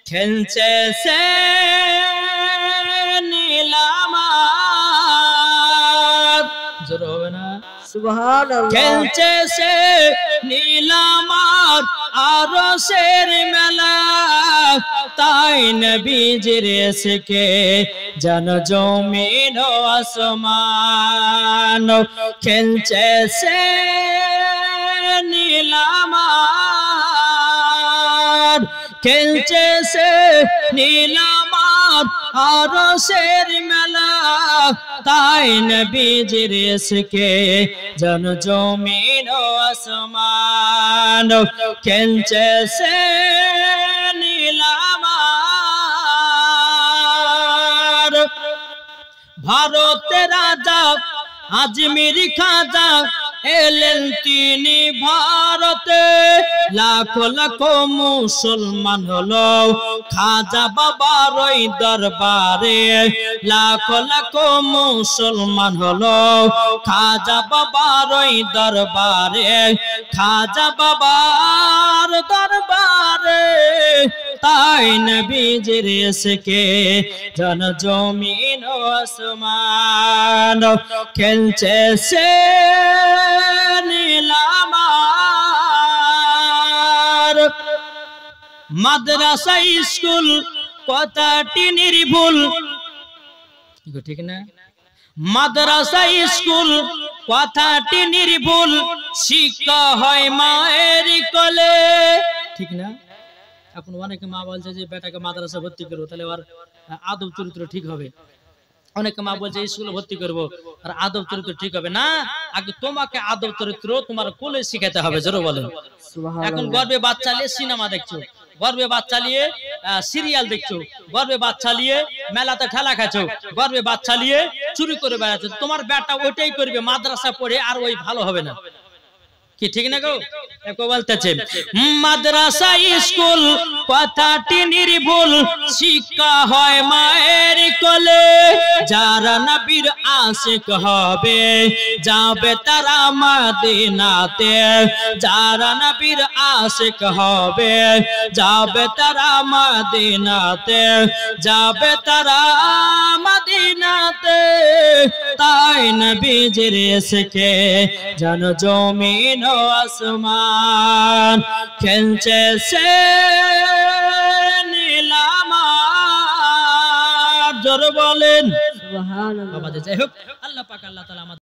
খেলছে সে নীলামার, জোরে হবে না? সুবহানাল্লাহ। খেলছে সে নীলামার আরশের মেলা, তাই নবীজির এসকে জন জমিন ও আসমান। খেলছে সে নীলামার, খেলছে সে নীলামার আরশের মেলা, তাই নবীজির এসকে জন জমিন ও আসমান। খেলছে সে নীলামার। ভারতের রাজা আজমির খাজা এলেন তিনি ভারতে, লাখো লাখো মুসলমান হলো খাজা বাবার ওই দরবারে। লাখো লাখো মুসলমান হলো খাজা বাবার ওই দরবারে, খাজা বাবার দরবারে, তাই নবীজির এসকে জন জমিন ও আসমান। খেলছে সে নীলামার। মাদ্রাসা স্কুল কথাটি নির্ভুল, ঠিক না? মাদ্রাসা স্কুল কথাটি নির্ভুল, শিক্ষা হয় মায়ের কোলে, ঠিক না? এখন অনেকে মা বলছে যে বেটাকে মাদ্রাসা ভর্তি করবো, তাহলে আর আদব চরিত্র ঠিক হবে। অনেকে মা বলছে স্কুলে ভর্তি করবো আর আদব চরিত্র ঠিক হবে না। আগে তোমাকে আদব চরিত্র তোমার কোলে শিখাতে হবে, জোরে বলেন। এখন গর্বে বাচ্চা নিয়ে সিনেমা দেখছো, গর্বে বাচ্চা নিয়ে সিরিয়াল দেখছো, গর্বে বাচ্চা নিয়ে মেলাতে ঠেলা খাচ্ছো, গর্বে বাচ্চা নিয়ে চুরি করে বেড়াচ্ছো। তোমার বেটা ওইটাই করবে মাদ্রাসা পড়ে, আর ওই ভালো হবে না, কি ঠিক না গো? বলতেছে মাদ্রাসা স্কুল কথাটি নির্ভুল, শিক্ষা হয় মায়ের কোলে, যারা নবীর আশিক হবে যাবে তারা মদিনাতে, যারা নবীর আশিক হবে যাবে তারা মদিনাতে, যাবে তারা মদিনাতে, তাই নবীজির এসকে জন জমিন ও আসমান। খেলছে সে নীলামার, জোরে বলেন সুবহানাল্লাহ। বাবা যাই হোক, আল্লাহ পাক আল্লাহ তাআলা